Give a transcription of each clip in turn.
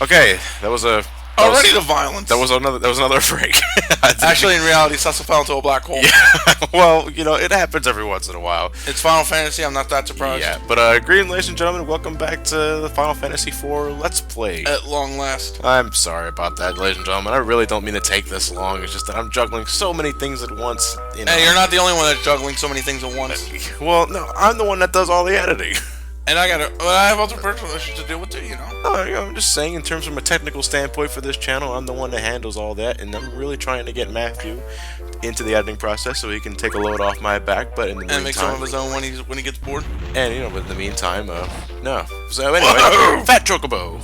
Okay, that was a... Already the violence. That was another break. Actually, in reality, Cecil fell into a black hole. Yeah. Well, you know, it happens every once in a while. It's Final Fantasy. I'm not that surprised. Yeah, but greetings, ladies and gentlemen. Welcome back to the Final Fantasy IV Let's Play. At long last. I'm sorry about that, ladies and gentlemen. I really don't mean to take this long. It's just that I'm juggling so many things at once. You know. Hey, you're not the only one that's juggling so many things at once. Well, no, I'm the one that does all the editing. And I have other personal issues to deal with too, you know. Oh, you know, I'm just saying, in terms from a technical standpoint for this channel, I'm the one that handles all that, and I'm really trying to get Matthew into the editing process so he can take a load off my back. But in the meantime, and make some of his own when he gets bored. And you know, but in the meantime, no. So anyway, Fat Chocobo.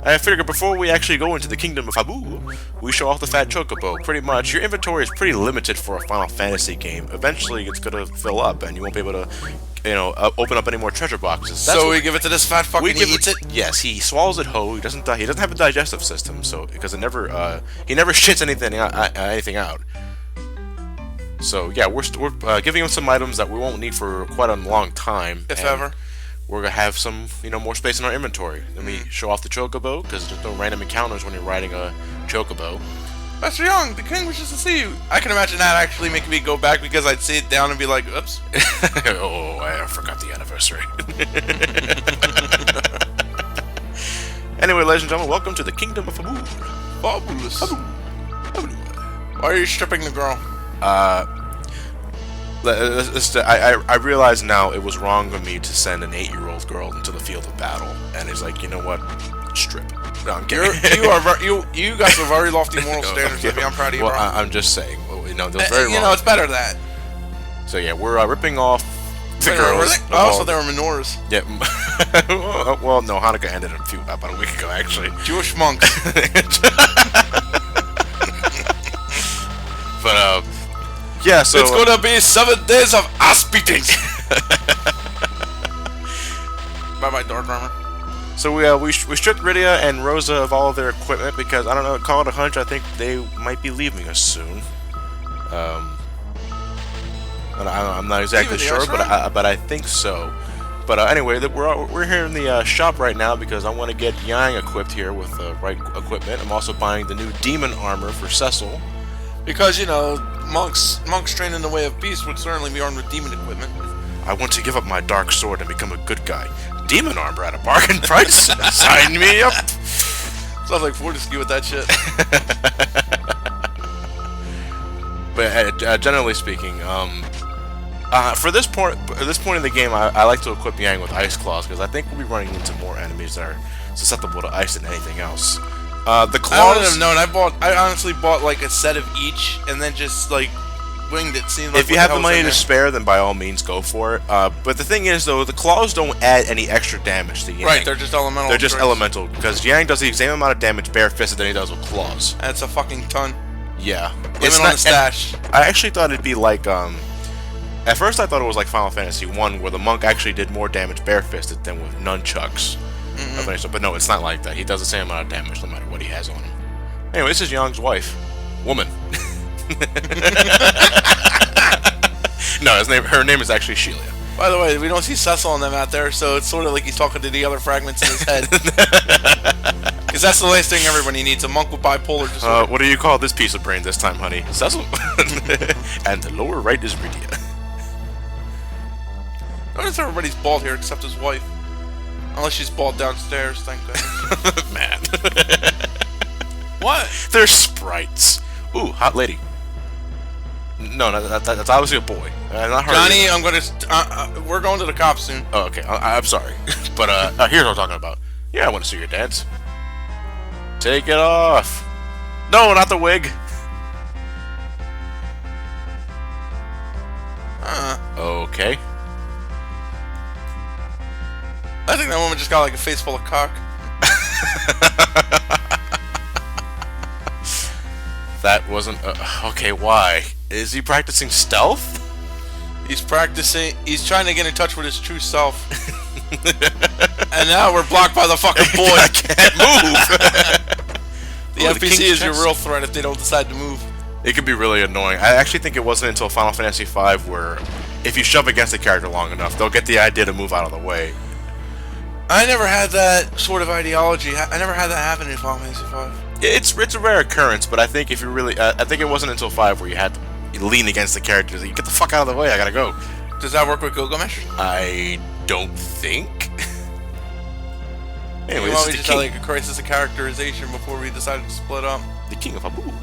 I figured before we actually go into the Kingdom of Fabul, we show off the Fat Chocobo. Pretty much, your inventory is pretty limited for a Final Fantasy game. Eventually, it's gonna fill up, and you won't be able to, you know, open up any more treasure boxes. So we give it to this fat fuck and he eats it? Yes, he swallows it whole. He doesn't die. He doesn't have a digestive system, so because he never shits anything out. So yeah, we're giving him some items that we won't need for quite a long time, if ever. We're gonna have some, you know, more space in our inventory. Let me show off the Chocobo, because there's no random encounters when you're riding a Chocobo. Master Young, the king wishes to see you. I can imagine that actually making me go back because I'd sit down and be like, oops. Oh, I forgot the anniversary. Anyway, ladies and gentlemen, welcome to the Kingdom of Fabul. Fabulous. Why are you stripping the girl? I realize now it was wrong of me to send an 8-year-old girl into the field of battle, and he's like, you know what, strip. No, I'm kidding. You got some very lofty moral standards. Yeah. I'm proud of you, well, bro. I'm just saying, well, you know, they're very wrong. You know, it's better that. So yeah, we're ripping off the girls. Oh, so they were menorahs. Yeah. Well, no, Hanukkah ended about a week ago, actually. Jewish monks. But yeah, so it's gonna be 7 days of ass beatings. Bye bye, dark armor. So we stripped Rydia and Rosa of all of their equipment because, I don't know, call it a hunch, I think they might be leaving us soon. I'm not exactly sure, but I think so. But anyway, we're here in the shop right now because I want to get Yang equipped here with the right equipment. I'm also buying the new demon armor for Cecil. Because, you know, monks trained in the way of beasts would certainly be armed with demon equipment. I want to give up my dark sword and become a good guy. Demon armor at a bargain price? Sign me up! Sounds like Fortescue with that shit. But generally speaking, for this point in the game, I like to equip Yang with Ice Claws because I think we'll be running into more enemies that are susceptible to ice than anything else. The claws. I wouldn't have known. I honestly bought like a set of each, and then just like winged it. Seemed like if you have the money to spare, then by all means go for it. But the thing is, though, the claws don't add any extra damage to Yang. Right, they're just elemental. They're just elemental because Yang does the same amount of damage bare-fisted than he does with claws. That's a fucking ton. Yeah, it's not on the stash. I actually thought it'd be like At first, I thought it was like Final Fantasy I, where the monk actually did more damage bare-fisted than with nunchucks. But no, it's not like that. He does the same amount of damage no matter what he has on him. Anyway, this is Yang's wife. Woman. No, her name is actually Sheila. By the way, we don't see Cecil and them out there, so it's sort of like he's talking to the other fragments in his head. Because that's the last thing everybody needs, a monk with bipolar disorder. What do you call this piece of brain this time, honey? Cecil? And the lower right is Rydia. Notice everybody's bald here except his wife. Unless she's bald downstairs, thank God. Man. What? They're sprites. Ooh, hot lady. No, that's obviously a boy. Not her. Johnny, I'm gonna. We're going to the cops soon. Oh, okay. I'm sorry, but here's what I'm talking about. Yeah, I want to see your dance. Take it off. No, not the wig. Okay. I think that woman just got like a face full of cock. That wasn't... okay, why? Is he practicing stealth? He's practicing... He's trying to get in touch with his true self. And now we're blocked by the fucking boy. I can't move. The NPC is your real threat if they don't decide to move. It can be really annoying. I actually think it wasn't until Final Fantasy V where if you shove against a character long enough, they'll get the idea to move out of the way. I never had that sort of ideology. I never had that happen in Final Fantasy V. It's a rare occurrence, but I think if you really, I think it wasn't until 5 where you had to lean against the characters. You get the fuck out of the way. I gotta go. Does that work with Gilgamesh? I don't think. Anyway, Well, this we is just the had king, like a crisis of characterization before we decided to split up. the King of Fabul.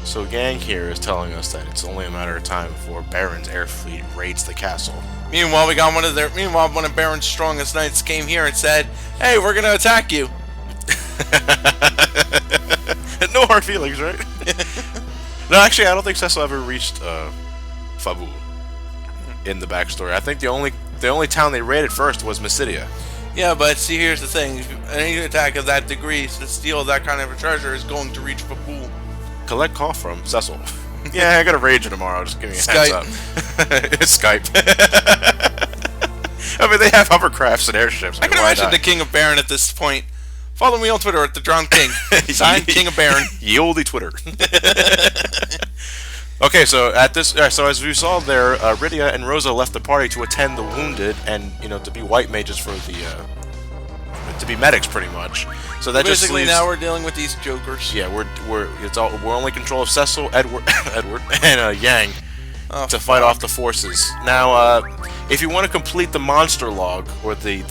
So Gang here is telling us that it's only a matter of time before Baron's air fleet raids the castle. Meanwhile, one of Baron's strongest knights came here and said, "Hey, we're gonna attack you." No hard feelings, right? No, actually, I don't think Cecil ever reached Fabul in the backstory. I think the only town they raided first was Mysidia. Yeah, but see, here's the thing: any attack of that degree to steal that kind of a treasure is going to reach Fabul. Collect call from Cecil. Yeah, I got a rager tomorrow. Just give me a heads up. It's Skype. I mean, they have hovercrafts and airships. I can imagine the King of Baron at this point. Follow me on Twitter at the Drowned King. Signed, King of Baron. Ye olde Twitter. Okay, so at this, so as we saw there, Rydia and Rosa left the party to attend the wounded and to be white mages for the to be medics, pretty much. So that just basically leaves, now we're dealing with these jokers. yeah, we're only in control of Cecil, Edward, and Yang to fight off the forces. Now, if you want to complete the monster log or the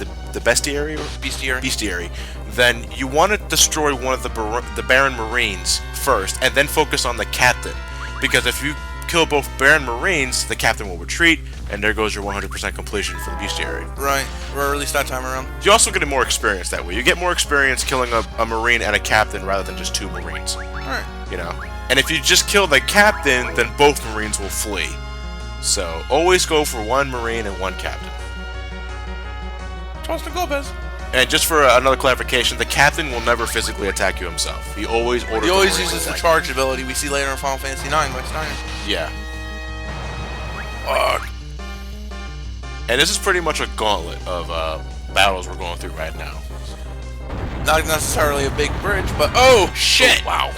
bestiary, bestiary, then you want to destroy one of the Baron Marines first, and then focus on the captain. Because if you kill both Baron Marines, the captain will retreat, and there goes your 100% completion for the bestiary. Right, or at least that time around. You also get more experience that way. You get more experience killing a Marine and a captain rather than just 2 Marines. Alright. And if you just kill the captain, then both Marines will flee. So always go for 1 Marine and 1 captain. Toss the Gomez. And just for another clarification, the captain will never physically attack you himself. He always orders. He always the Marine uses to the attack charge ability we see later in Final Fantasy IX by Steiner. you. Yeah. And this is pretty much a gauntlet of battles we're going through right now. Not necessarily a big bridge, but oh shit! Oh, wow.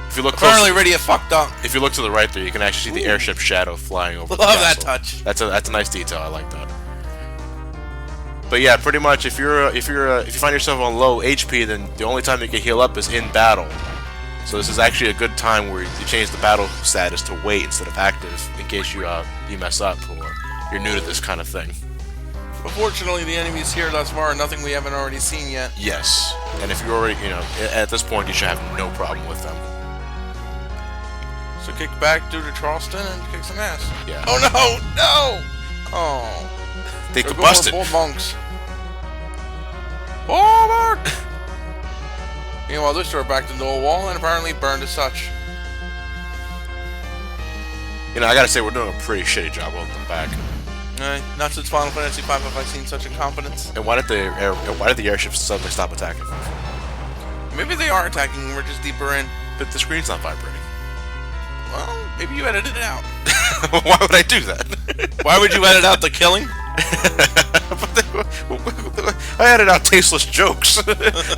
If you look Apparently, close, Rydia fucked up. if you look to the right there, you can actually see the airship shadow flying over. Love the that castle. touch. That's a nice detail. I like that. But yeah, pretty much if you find yourself on low HP, then the only time you can heal up is in battle. So this is actually a good time where you change the battle status to wait instead of active in case you mess up or you're new to this kind of thing. But fortunately, the enemies here thus far are nothing we haven't already seen yet. Yes, and if you're already at this point, you should have no problem with them. So kick back through to Charleston and kick some ass. Yeah. Oh no! No! Oh. They They're combusted. going for both monks. Forward! Meanwhile, this door backed into a wall and apparently burned as such. I gotta say, we're doing a pretty shitty job holding them back. Not since Final Fantasy V have I seen such incompetence. And why did the airships suddenly stop attacking? Maybe they are attacking and we're just deeper in. But the screen's not vibrating. Well, maybe you edited it out. Why would I do that? Why would you edit out the killing? I edited out tasteless jokes,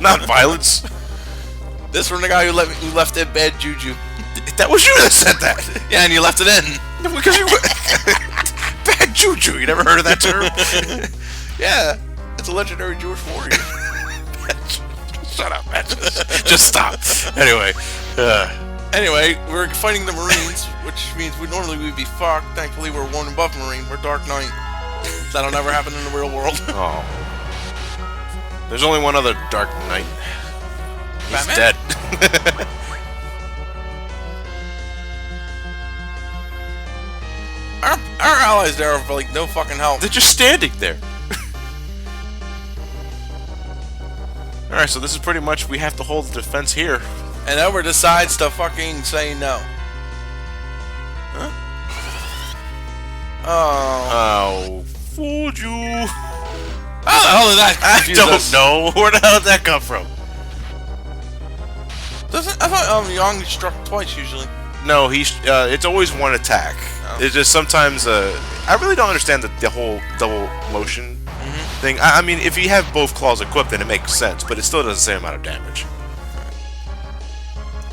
not violence. This from the guy who left in bad juju. That was you that said that. Yeah, and you left it in. Because you bad juju. You never heard of that term? Yeah, it's a legendary Jewish warrior. Shut up, man. Just stop. Anyway. Anyway, we're fighting the Marines, which means we'd be fucked. Thankfully, we're one above Marine. We're Dark Knight. That'll never happen in the real world. Oh. There's only one other Dark Knight. He's Batman? dead. Our allies there are like no fucking help. They're just standing there. Alright, so this is pretty much, we have to hold the defense here. And Edward decides to fucking say no. Huh? Oh. Oh, fooled you. How the hell did that I confuse don't us? know. Where the hell did that come from? I thought Yang struck twice usually. No, it's always one attack. Oh. It's just sometimes, I really don't understand the whole double motion thing. I mean, if you have both claws equipped, then it makes sense, but it still does the same amount of damage.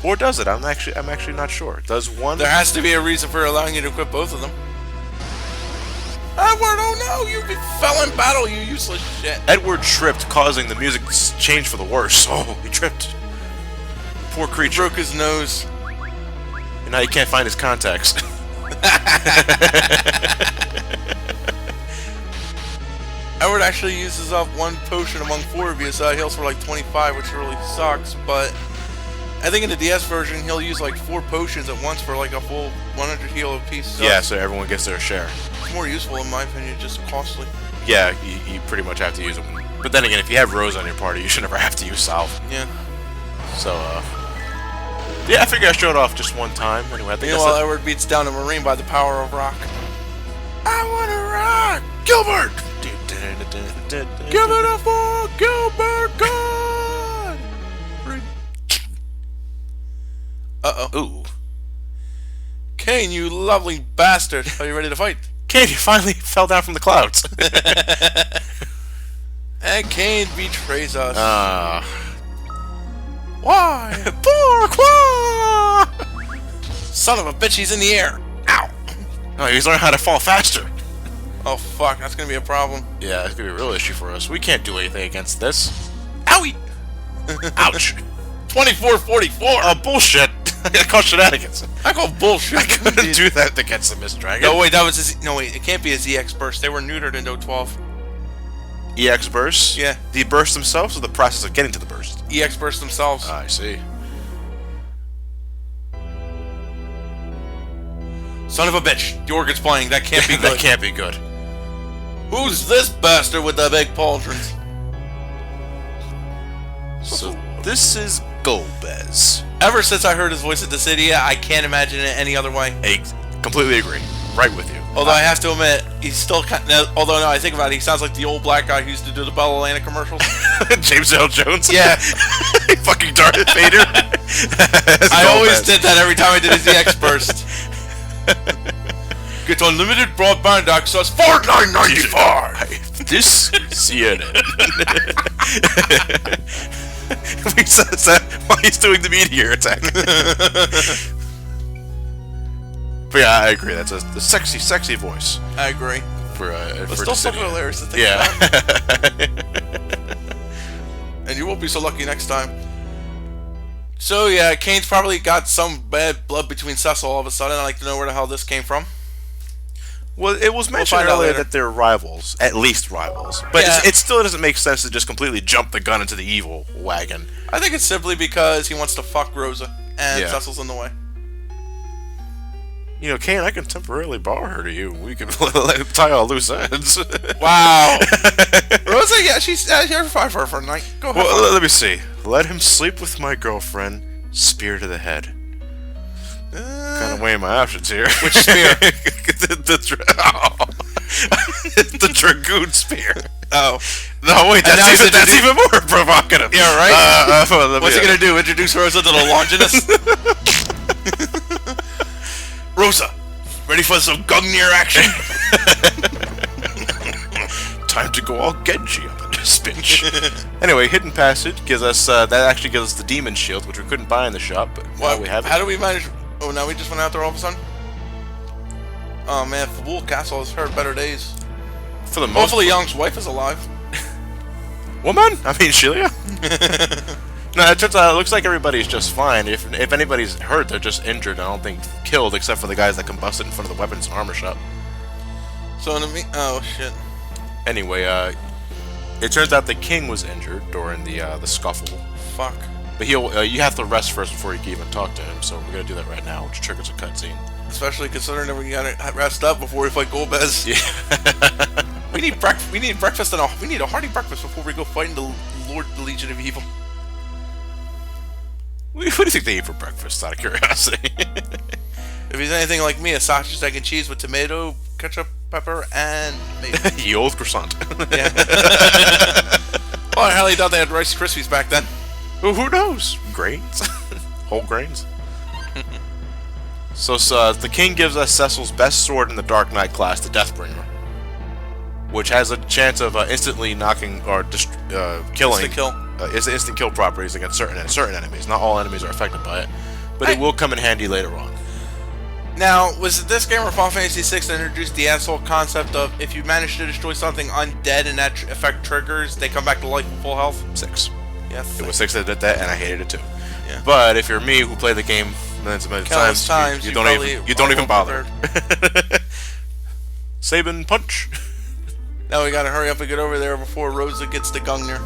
Or does it? I'm actually not sure. Does one? There has to be a reason for allowing you to equip both of them. Edward, oh no, you fell in battle, you useless shit. Edward tripped, causing the music to change for the worse. Oh, he tripped. Poor creature. Broke his nose. And now he can't find his contacts. Edward actually uses up 1 potion among 4 of you, so he heals for like 25, which really sucks, but I think in the DS version he'll use like 4 potions at once for like a full 100 heal apiece. So Yeah, so everyone gets their share. it's more useful in my opinion, just costly. Yeah, you pretty much have to use them. But then again, if you have Rose on your party, you should never have to use Salve. Yeah. So, yeah, I figured I showed off just one time. Anyway, I think Meanwhile, Edward beats down a Marine by the power of rock. I wanna rock! Gilbert! Give it up for Gilbert God! Uh-oh. Ooh. Kain, you lovely bastard. Are you ready to fight? Kain, you finally fell down from the clouds. And Kain betrays us. Why? Pourquoi? Son of a bitch, he's in the air. Ow! Oh, he's learning how to fall faster. Oh fuck, that's gonna be a problem. Yeah, it's gonna be a real issue for us. We can't do anything against this. Owie! Ouch! 24-44! Oh, bullshit! I call shenanigans. I call bullshit. I couldn't do that against the Mist Dragon. No, wait, that was his... No, wait, it can't be his EX burst. They were neutered in 012. EX bursts? Yeah. The burst themselves or the process of getting to the burst? EX burst themselves. I see. Son of a bitch. The organ's playing. That can't be good. That can't be good. Who's this bastard with the big pauldrons? So, this is Golbez. Ever since I heard his voice at the city, I can't imagine it any other way. I completely agree. Right with you. Although I have to admit, he's still kind of... Although, no, I think about it, he sounds like the old black guy who used to do the Bell Atlantic commercials. James Earl Jones? Yeah. Fucking Darth Vader. I always did that every time I did his EX burst. Get unlimited broadband access for $9.95. This CNN. He says that while he's doing the meteor attack. But yeah, I agree. That's a sexy, sexy voice. I agree. For But for still Dissidia. fucking hilarious to think Yeah. about. And you won't be so lucky next time. So yeah, Kane's probably got some bad blood between Cecil all of a sudden. I'd like to know where the hell this came from. Well, it was mentioned find out earlier later. that they're rivals, at least rivals. But Yeah. it still doesn't make sense to just completely jump the gun into the evil wagon. I think it's simply because he wants to fuck Rosa, and Yeah. Cecil's in the way. You know, Kain, I can temporarily borrow her to you. We can tie all loose ends. Wow. Rosa, yeah, she's here for a night. Go ahead. Well, let me see. Let him sleep with my girlfriend. Spear to the head. Kind of weighing my options here. Which spear? the dragoon spear. Oh. No, wait, that's even more provocative. Yeah, right? Well, What's he gonna do? Introduce Rosa to the Longinus? Rosa, ready for some Gungnir action? Time to go all Genji up in this bitch. Anyway, Hidden Passage gives us, that actually gives us the Demon Shield, which we couldn't buy in the shop, but now we have it. How do we manage... Oh, now we just went out there all of a sudden? Oh man, Fabul Castle has heard better days. For the most Hopefully Young's wife is alive. Woman? I mean, Shelia? No, it turns out it looks like everybody's just fine. If anybody's hurt, they're just injured. I don't think killed, except for the guys that combusted in front of the weapons and armor shop. So, oh shit. Anyway, it turns out the king was injured during the scuffle. Fuck. But he'll you have to rest first before you can even talk to him. So we're gonna do that right now, which triggers a cutscene. Especially considering that we gotta rest up before we fight Golbez. Yeah. We need breakfast. We need breakfast and we need a hearty breakfast before we go fighting the Legion of Evil. What do you think they eat for breakfast? Out of curiosity. If he's anything like me, a sausage, egg, and cheese with tomato, ketchup, pepper, and maybe. Ye old croissant. Yeah. Well, hell, he thought they had Rice Krispies back then. Well, who knows? Grains? Whole grains? So the king gives us Cecil's best sword in the Dark Knight class, the Deathbringer, which has a chance of instantly knocking or killing. Instant kill. It's instant kill properties against certain enemies. Not all enemies are affected by it, but it will come in handy later on. Now, was it this game or Final Fantasy VI that introduced the asshole concept of if you manage to destroy something undead and that effect triggers, they come back to life with full health? 6. Yes. It was 6 that did that, and I hated it too. Yeah. But if you're me, who played the game millions of times, you don't even bother. Sabin punch. Now we gotta hurry up and get over there before Rosa gets to Gungnir.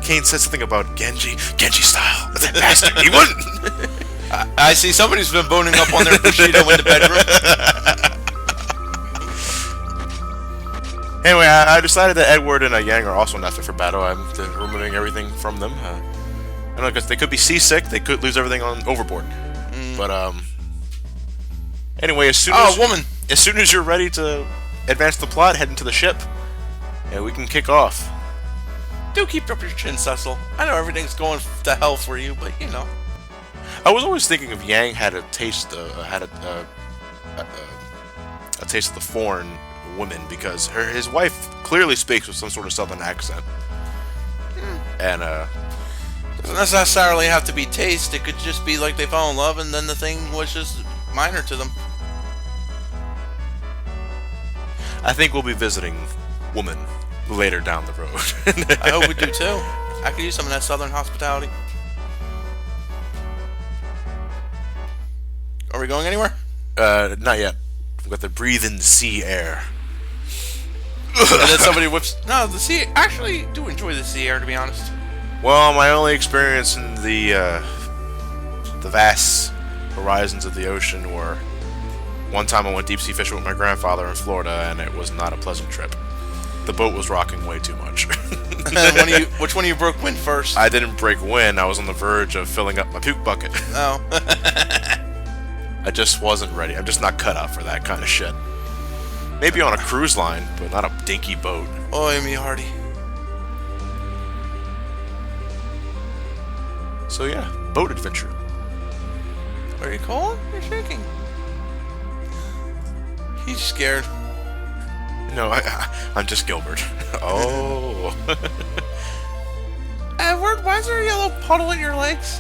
Kain said something about Genji style. That's that bastard. He wouldn't. I see somebody's been boning up on their Bushido in the bedroom. Anyway, I decided that Edward and Yang are also not fit for battle. I'm removing everything from them. I don't know, because they could be seasick. They could lose everything on overboard. But anyway, as soon as you're ready to advance the plot, head into the ship, and we can kick off. Do keep up your chin, Cecil. I know everything's going to hell for you, but you know. I was always thinking if Yang had a taste, a taste of the foreign women, because his wife clearly speaks with some sort of southern accent, and doesn't necessarily have to be taste. It could just be like they fell in love, and then the thing was just minor to them. I think we'll be visiting women later down the road. I hope we do too. I could use some of that southern hospitality. Are we going anywhere? Not yet. We've got to breathe in sea air. And then somebody whips. No, the sea. Actually, do enjoy the sea air, to be honest. Well, my only experience in the vast horizons of the ocean were one time I went deep sea fishing with my grandfather in Florida, and it was not a pleasant trip. The boat was rocking way too much. Which one of you broke wind first? I didn't break wind. I was on the verge of filling up my puke bucket. Oh. I just wasn't ready. I'm just not cut out for that kind of shit. Maybe on a cruise line, but not a dinky boat. Oi, me hearty. So yeah, boat adventure. Are you cold? You're shaking. He's scared. No, I'm just Gilbert. Oh. Edward, why is there a yellow puddle in your legs?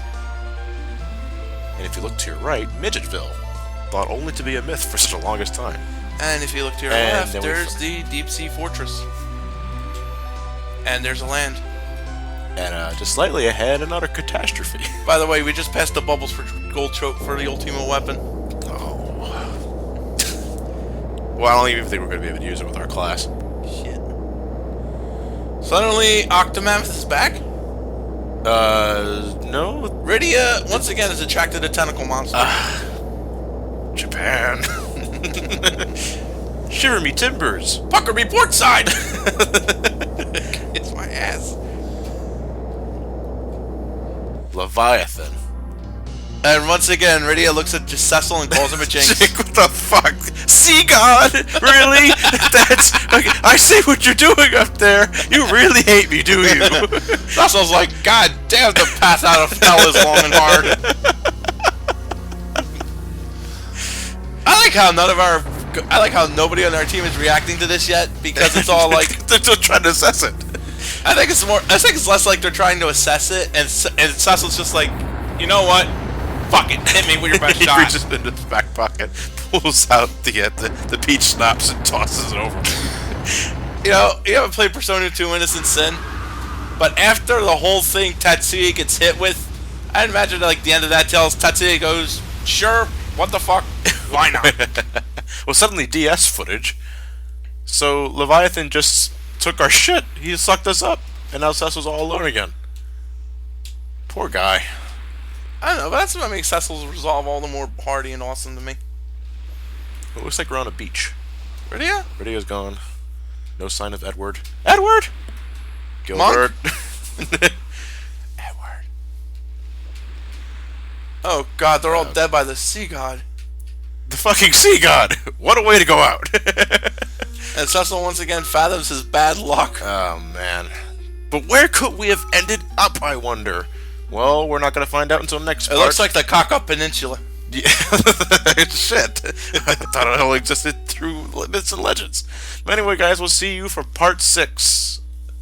And if you look to your right, Midgetville, thought only to be a myth for such the longest time. And if you look to your left, there's the deep sea fortress. And there's a land. And just slightly ahead, another catastrophe. By the way, we just passed the bubbles for gold choke for the ultimate weapon. Oh. Well, I don't even think we're going to be able to use it with our class. Shit. Suddenly, Octomammoth is back? No. Rydia, once again, is attracted to tentacle monster. Japan. Shiver me timbers. Pucker me port side! It's my ass. Leviathan. And once again, Rydia looks at Cecil and calls him a jinx. What the fuck? Sea God? Really? That's... Okay, I see what you're doing up there. You really hate me, do you? Cecil's like, God damn, the path out of hell is long and hard. I like how nobody on our team is reacting to this yet, because it's all like... They're still trying to assess it. I think it's less like they're trying to assess it, and Cecil's just like, you know what? Fuck it, hit me with your best shot. He reaches into his back pocket, pulls out the peach schnapps and tosses it over. You know, you haven't played Persona 2 Innocent Sin, but after the whole thing Tatsuya gets hit with, I'd imagine like the end of that tells Tatsuya goes, sure, what the fuck, why not? Well, suddenly DS footage. So Leviathan just took our shit. He sucked us up, and now Cecil's all alone again. Poor guy. I don't know, but that's what makes Cecil's resolve all the more hardy and awesome to me. It looks like we're on a beach. Rydia? Rydia's gone. No sign of Edward. Edward! Gilbert. Edward. Oh god, they're all dead by the sea god. The fucking sea god! What a way to go out! And Cecil once again fathoms his bad luck. Oh man. But where could we have ended up, I wonder? Well, we're not going to find out until next part. It looks like the Kaka Peninsula. Yeah. Shit. I thought it only existed through myths and legends. But anyway, guys, we'll see you for part 6